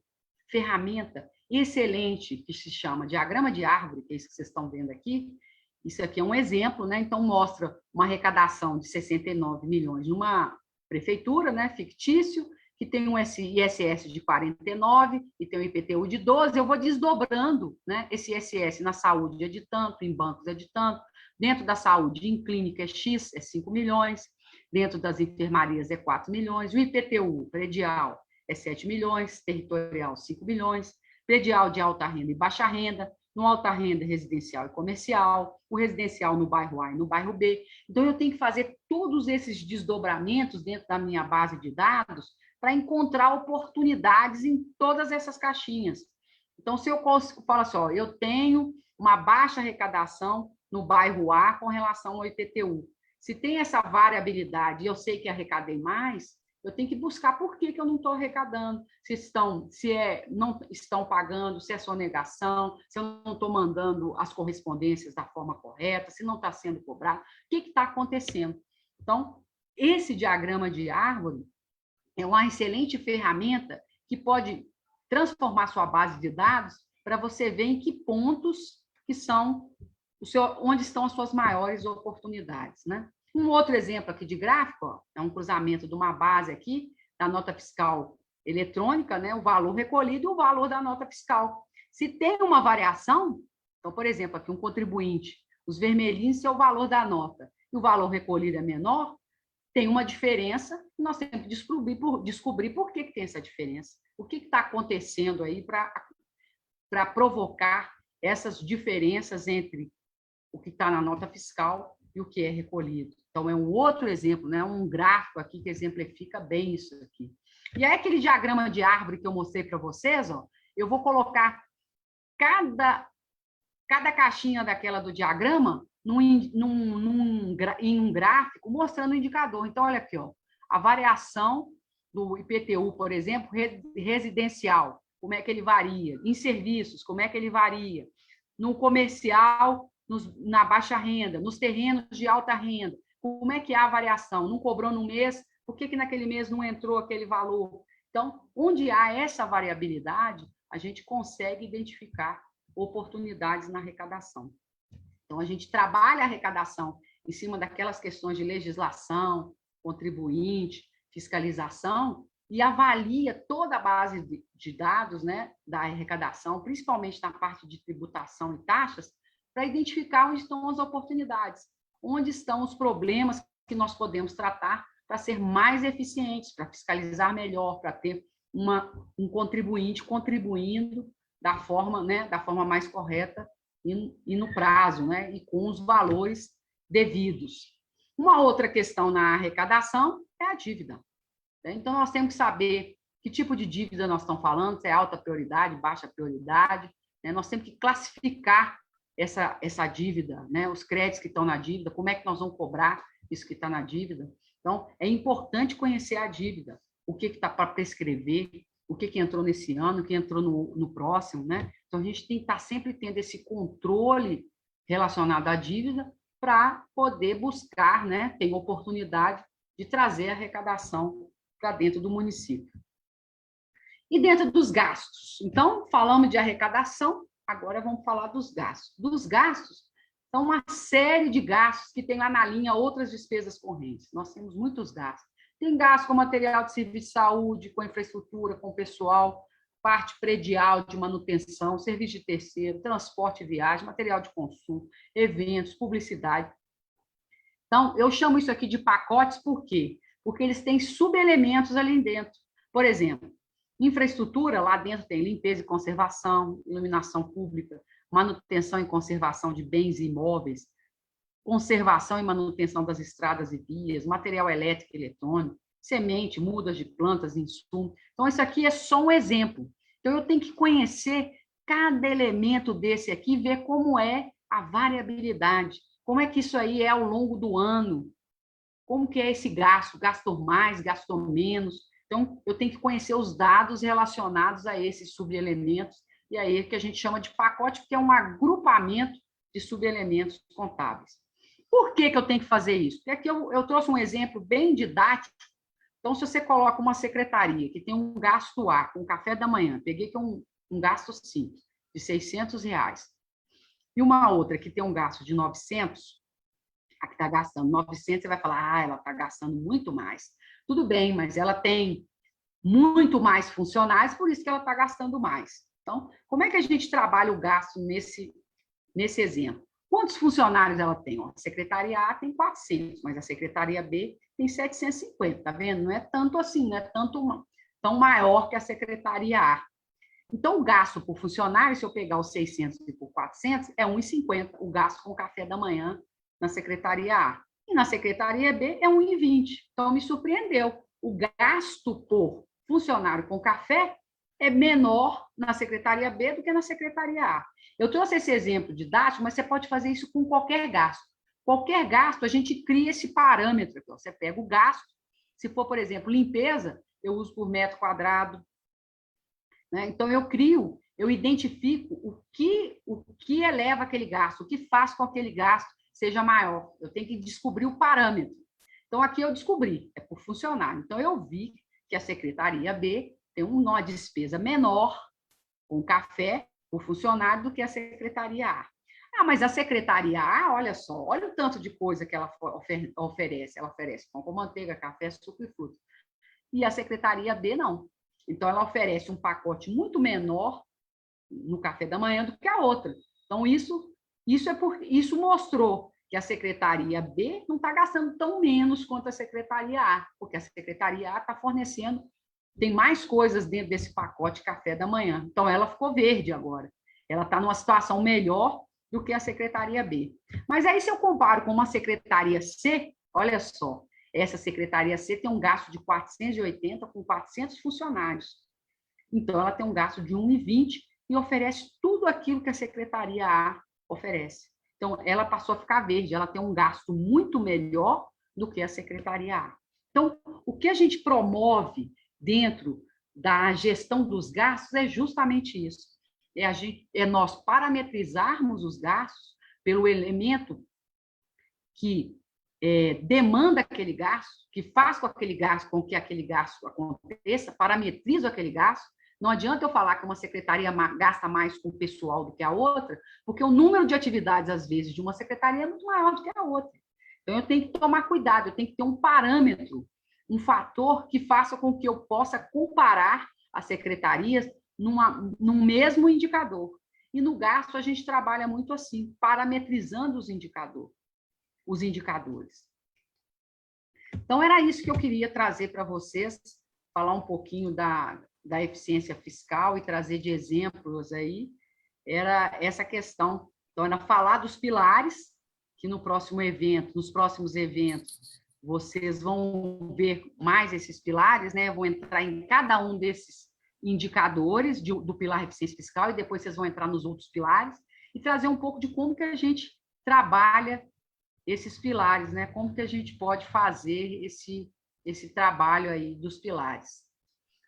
ferramenta excelente que se chama diagrama de árvore, que é isso que vocês estão vendo aqui. Isso aqui é um exemplo, né? Então, mostra uma arrecadação de 69 milhões numa prefeitura, né, fictício, que tem um ISS de 49 e tem um IPTU de 12, eu vou desdobrando, né, esse ISS na saúde é de tanto, em bancos é de tanto, dentro da saúde, em clínica é X, é 5 milhões, dentro das enfermarias é 4 milhões, o IPTU predial é 7 milhões, territorial 5 milhões, predial de alta renda e baixa renda, no alta renda residencial e comercial, o residencial no bairro A e no bairro B. Então, eu tenho que fazer todos esses desdobramentos dentro da minha base de dados para encontrar oportunidades em todas essas caixinhas. Então, se eu falo assim, ó, eu tenho uma baixa arrecadação no bairro A com relação ao IPTU. Se tem essa variabilidade e eu sei que arrecadei mais, eu tenho que buscar por que eu não estou arrecadando, não estão pagando, se é sonegação, se eu não estou mandando as correspondências da forma correta, se não está sendo cobrado, o que está acontecendo? Então, esse diagrama de árvore é uma excelente ferramenta que pode transformar sua base de dados para você ver em que pontos que são onde estão as suas maiores oportunidades, né? Um outro exemplo aqui de gráfico, ó, é um cruzamento de uma base aqui, da nota fiscal eletrônica, né, o valor recolhido e o valor da nota fiscal. Se tem uma variação, então, por exemplo, aqui um contribuinte, os vermelhinhos é o valor da nota e o valor recolhido é menor, tem uma diferença, nós temos que descobrir por que tem essa diferença, o que está acontecendo aí para provocar essas diferenças entre o que está na nota fiscal e o que é recolhido. Então, é um outro exemplo, né? Um gráfico aqui que exemplifica bem isso aqui. E aí, aquele diagrama de árvore que eu mostrei para vocês, ó, eu vou colocar cada caixinha daquela do diagrama em um gráfico mostrando o indicador. Então, olha aqui, ó, a variação do IPTU, por exemplo, residencial, como é que ele varia? Em serviços, como é que ele varia? No comercial, na baixa renda, nos terrenos de alta renda, como é que há a variação? Não cobrou no mês, por que naquele mês não entrou aquele valor? Então, onde há essa variabilidade, a gente consegue identificar oportunidades na arrecadação. Então, a gente trabalha a arrecadação em cima daquelas questões de legislação, contribuinte, fiscalização, e avalia toda a base de dados, né, da arrecadação, principalmente na parte de tributação e taxas, para identificar onde estão as oportunidades, onde estão os problemas que nós podemos tratar para ser mais eficientes, para fiscalizar melhor, para ter um contribuinte contribuindo da forma, né, da forma mais correta e no prazo, né, e com os valores devidos. Uma outra questão na arrecadação é a dívida. Então, nós temos que saber que tipo de dívida nós estamos falando, se é alta prioridade, baixa prioridade, né? Nós temos que classificar essa dívida, né? Os créditos que estão na dívida, como é que nós vamos cobrar isso que está na dívida. Então, é importante conhecer a dívida, o que está para prescrever, o que entrou nesse ano, o que entrou no próximo, né? Então, a gente tem que estar sempre tendo esse controle relacionado à dívida para poder buscar, né? Tem oportunidade de trazer a arrecadação para dentro do município. E dentro dos gastos? Então, falamos de arrecadação, agora vamos falar dos gastos. Dos gastos, são uma série de gastos que tem lá na linha outras despesas correntes. Nós temos muitos gastos. Tem gasto com material de serviço de saúde, com infraestrutura, com pessoal, parte predial de manutenção, serviço de terceiro, transporte e viagem, material de consumo, eventos, publicidade. Então, eu chamo isso aqui de pacotes, por quê? Porque eles têm subelementos ali dentro. Por exemplo, infraestrutura, lá dentro tem limpeza e conservação, iluminação pública, manutenção e conservação de bens e imóveis, conservação e manutenção das estradas e vias, material elétrico e eletrônico, semente, mudas de plantas, insumos. Então, isso aqui é só um exemplo. Então, eu tenho que conhecer cada elemento desse aqui, ver como é a variabilidade, como é que isso aí é ao longo do ano, como que é esse gasto, gastou mais, gastou menos. Então, eu tenho que conhecer os dados relacionados a esses subelementos, e aí que a gente chama de pacote, porque é um agrupamento de subelementos contábeis. Por que eu tenho que fazer isso? Porque aqui eu trouxe um exemplo bem didático. Então, se você coloca uma secretaria que tem um gasto A, com café da manhã, peguei que é um gasto simples, de R$600, e uma outra que tem um gasto de 900, a que está gastando 900, você vai falar, ela está gastando muito mais. Tudo bem, mas ela tem muito mais funcionários, por isso que ela está gastando mais. Então, como é que a gente trabalha o gasto nesse exemplo? Quantos funcionários ela tem? A secretaria A tem 400, mas a secretaria B tem 750, está vendo? Não é tanto assim, não é tão maior que a secretaria A. Então, o gasto por funcionário, se eu pegar os 600 e por 400, é 1,50 o gasto com café da manhã na secretaria A. E na secretaria B é 1,20. Então, me surpreendeu. O gasto por funcionário com café é menor na secretaria B do que na secretaria A. Eu trouxe esse exemplo didático, mas você pode fazer isso com qualquer gasto. Qualquer gasto, a gente cria esse parâmetro. Então, você pega o gasto, se for, por exemplo, limpeza, eu uso por metro quadrado. Né? Então, eu identifico o que eleva aquele gasto, o que faz com que aquele gasto seja maior. Eu tenho que descobrir o parâmetro. Então, aqui eu descobri, é por funcionário. Então, eu vi que a secretaria B tem uma despesa menor com café por funcionário do que a secretaria A. Ah, mas a secretaria A, olha só, olha o tanto de coisa que ela oferece. Ela oferece pão com manteiga, café, suco e fruta. E a secretaria B, não. Então, ela oferece um pacote muito menor no café da manhã do que a outra. Então, isso mostrou que a secretaria B não está gastando tão menos quanto a secretaria A, porque a secretaria A está fornecendo, tem mais coisas dentro desse pacote café da manhã. Então, ela ficou verde agora. Ela está numa situação melhor do que a secretaria B. Mas aí, se eu comparo com uma secretaria C, olha só, essa secretaria C tem um gasto de 480 com 400 funcionários. Então, ela tem um gasto de 1,20 e oferece tudo aquilo que a secretaria A oferece. Então, ela passou a ficar verde, ela tem um gasto muito melhor do que a secretaria A. Então, o que a gente promove dentro da gestão dos gastos é justamente isso. É nós parametrizarmos os gastos pelo elemento que demanda aquele gasto, que faz com que aquele gasto aconteça, parametriza aquele gasto. Não adianta eu falar que uma secretaria gasta mais com o pessoal do que a outra, porque o número de atividades, às vezes, de uma secretaria é muito maior do que a outra. Então, eu tenho que tomar cuidado, eu tenho que ter um parâmetro, um fator que faça com que eu possa comparar as secretarias num mesmo indicador. E no gasto, a gente trabalha muito assim, parametrizando os indicadores. Então, era isso que eu queria trazer para vocês, falar um pouquinho da eficiência fiscal e trazer de exemplos aí, era essa questão. Então, era falar dos pilares, que nos próximos eventos, vocês vão ver mais esses pilares, né? Vou entrar em cada um desses indicadores do pilar eficiência fiscal e depois vocês vão entrar nos outros pilares e trazer um pouco de como que a gente trabalha esses pilares, né? Como que a gente pode fazer esse trabalho aí dos pilares.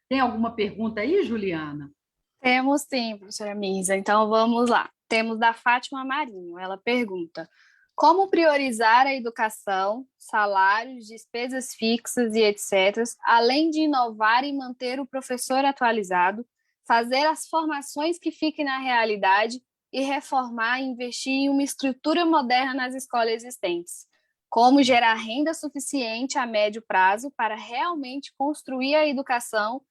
Tem alguma pergunta aí, Juliana? Temos sim, professora Misa. Então, vamos lá. Temos da Fátima Marinho. Ela pergunta: Como priorizar a educação, salários, despesas fixas e etc., além de inovar e manter o professor atualizado, fazer as formações que fiquem na realidade e reformar e investir em uma estrutura moderna nas escolas existentes. Como gerar renda suficiente a médio prazo para realmente construir a educação,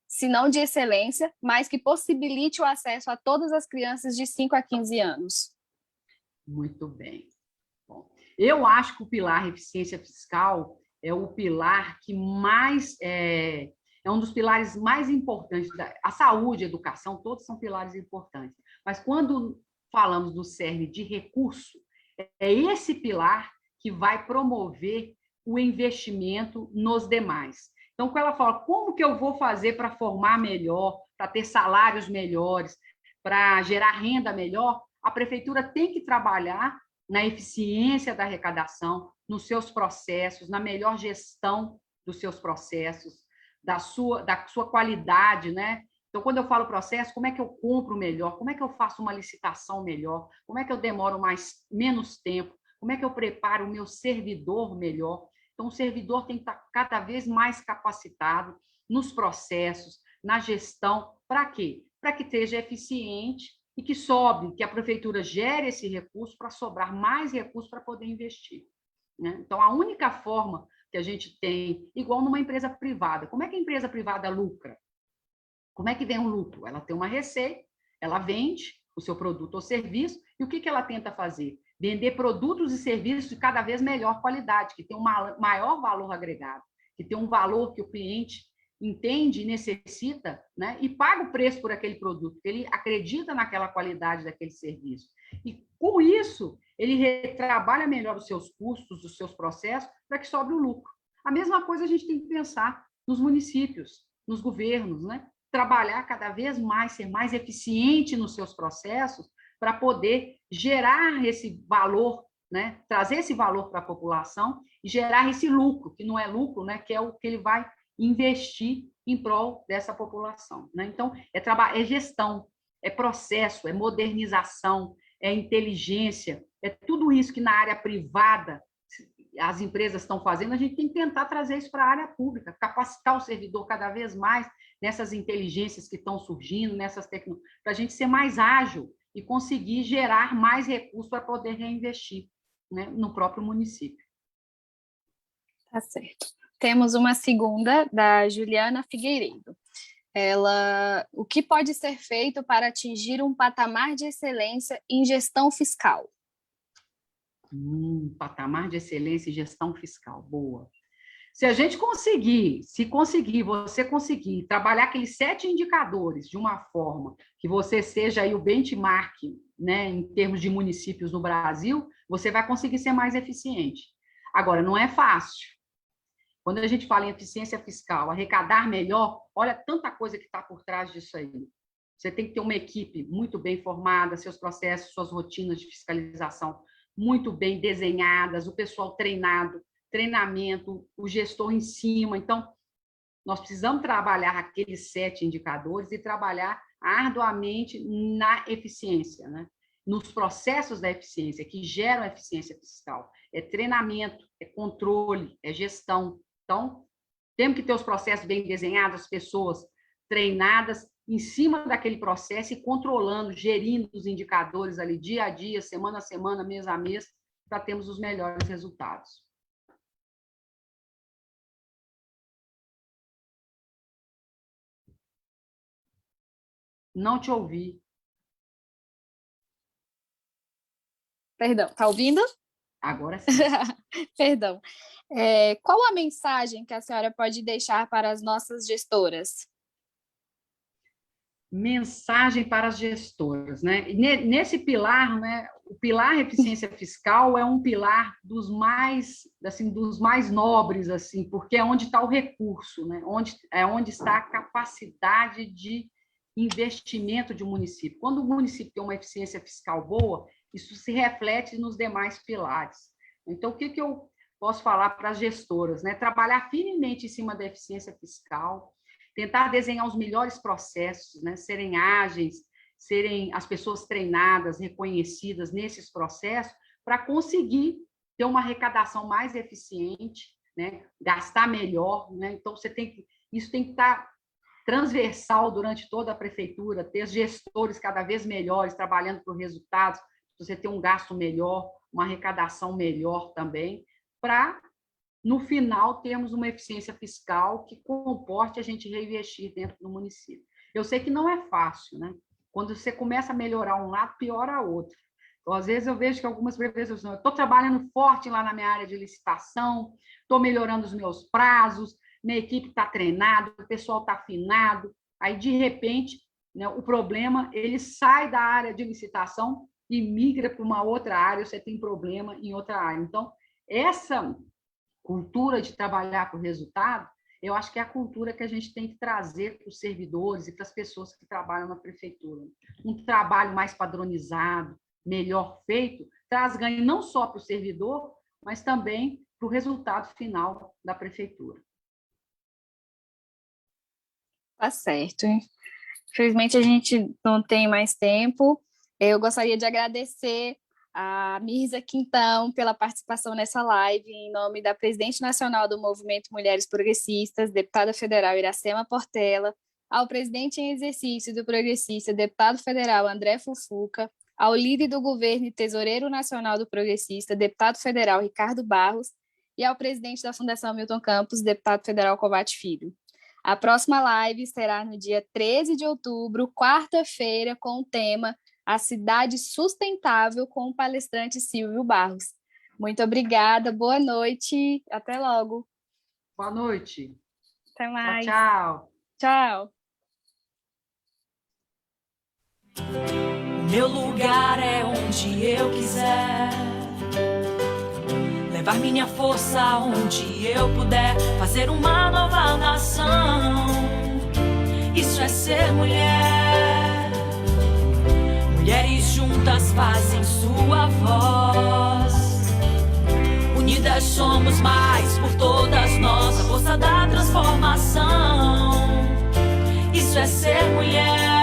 se não de excelência, mas que possibilite o acesso a todas as crianças de 5 a 15 anos. Muito bem. Bom, eu acho que o pilar eficiência fiscal é o pilar que mais é um dos pilares mais importantes. A saúde, a educação, todos são pilares importantes. Mas quando falamos do cerne de recurso, é esse pilar que vai promover o investimento nos demais. Então, quando ela fala, como que eu vou fazer para formar melhor, para ter salários melhores, para gerar renda melhor, a prefeitura tem que trabalhar na eficiência da arrecadação, nos seus processos, na melhor gestão dos seus processos, da sua qualidade, né? Então, quando eu falo processo, como é que eu compro melhor? Como é que eu faço uma licitação melhor? Como é que eu demoro menos tempo? Como é que eu preparo o meu servidor melhor? Então, o servidor tem que estar cada vez mais capacitado nos processos, na gestão. Para quê? Para que seja eficiente e que sobre, que a prefeitura gere esse recurso para sobrar mais recursos para poder investir, né? Então, a única forma que a gente tem, igual numa empresa privada, como é que a empresa privada lucra? Como é que vem o lucro? Ela tem uma receita, ela vende o seu produto ou serviço, e o que ela tenta fazer? Vender produtos e serviços de cada vez melhor qualidade, que tem um maior valor agregado, que tem um valor que o cliente entende e necessita, né? E paga o preço por aquele produto, porque ele acredita naquela qualidade daquele serviço. E, com isso, ele trabalha melhor os seus custos, os seus processos, para que sobre o lucro. A mesma coisa a gente tem que pensar nos municípios, nos governos, né? Trabalhar cada vez mais, ser mais eficiente nos seus processos para poder gerar esse valor, né? Trazer esse valor para a população e gerar esse lucro, que não é lucro, né? Que é o que ele vai investir em prol dessa população, né? Então, é gestão, é processo, é modernização, é inteligência, é tudo isso que na área privada as empresas estão fazendo, a gente tem que tentar trazer isso para a área pública, capacitar o servidor cada vez mais nessas inteligências que estão surgindo, nessas tecnologias, para a gente ser mais ágil e conseguir gerar mais recursos para poder reinvestir, né, no próprio município. Tá certo. Temos uma segunda, da Juliana Figueiredo. O que pode ser feito para atingir um patamar de excelência em gestão fiscal? Patamar de excelência em gestão fiscal, boa. Se a gente conseguir, você conseguir trabalhar aqueles 7 indicadores de uma forma que você seja aí o benchmark, né, em termos de municípios no Brasil, você vai conseguir ser mais eficiente. Agora, não é fácil. Quando a gente fala em eficiência fiscal, arrecadar melhor, olha tanta coisa que está por trás disso aí. Você tem que ter uma equipe muito bem formada, seus processos, suas rotinas de fiscalização muito bem desenhadas, o pessoal treinado, treinamento, o gestor em cima. Então, nós precisamos trabalhar aqueles 7 indicadores e trabalhar arduamente na eficiência, né? Nos processos da eficiência, que geram a eficiência fiscal. É treinamento, é controle, é gestão. Então, temos que ter os processos bem desenhados, as pessoas treinadas em cima daquele processo e controlando, gerindo os indicadores ali dia a dia, semana a semana, mês a mês, para termos os melhores resultados. Não te ouvi. Perdão, está ouvindo? Agora sim. Perdão. Qual a mensagem que a senhora pode deixar para as nossas gestoras? Mensagem para as gestoras, né? Nesse pilar, né? O pilar eficiência fiscal é um pilar dos mais nobres, assim, porque é onde está o recurso, né? Onde está a capacidade de investimento de um município. Quando o município tem uma eficiência fiscal boa, isso se reflete nos demais pilares. Então, o que eu posso falar para as gestoras, né? Trabalhar firmemente em cima da eficiência fiscal, tentar desenhar os melhores processos, né? Serem ágeis, serem as pessoas treinadas, reconhecidas nesses processos, para conseguir ter uma arrecadação mais eficiente, né? Gastar melhor, né? Então, isso tem que estar transversal durante toda a prefeitura, ter gestores cada vez melhores, trabalhando por resultados, você ter um gasto melhor, uma arrecadação melhor também, para, no final, termos uma eficiência fiscal que comporte a gente reinvestir dentro do município. Eu sei que não é fácil, né? Quando você começa a melhorar um lado, piora outro. Então, às vezes, eu vejo que algumas prefeituras eu estou trabalhando forte lá na minha área de licitação, estou melhorando os meus prazos, minha equipe está treinada, o pessoal está afinado, aí, de repente, né, o problema, ele sai da área de licitação e migra para uma outra área, você tem problema em outra área. Então, essa cultura de trabalhar por resultado, eu acho que é a cultura que a gente tem que trazer para os servidores e para as pessoas que trabalham na prefeitura. Um trabalho mais padronizado, melhor feito, traz ganho não só para o servidor, mas também para o resultado final da prefeitura. Tá certo. Infelizmente, a gente não tem mais tempo. Eu gostaria de agradecer a Mirza Quintão pela participação nessa live, em nome da presidente nacional do Movimento Mulheres Progressistas, deputada federal Iracema Portela, ao presidente em exercício do Progressista, deputado federal André Fufuca, ao líder do governo e tesoureiro nacional do Progressista, deputado federal Ricardo Barros, e ao presidente da Fundação Milton Campos, deputado federal Covate Filho. A próxima live será no dia 13 de outubro, quarta-feira, com o tema A Cidade Sustentável, com o palestrante Silvio Barros. Muito obrigada, boa noite, até logo. Boa noite. Até mais. Tchau. Tchau. O meu lugar é onde eu quiser, levar minha força onde eu puder, fazer uma nova nação. Isso é ser mulher. Mulheres juntas fazem sua voz. Unidas somos mais por todas nós, a força da transformação. Isso é ser mulher.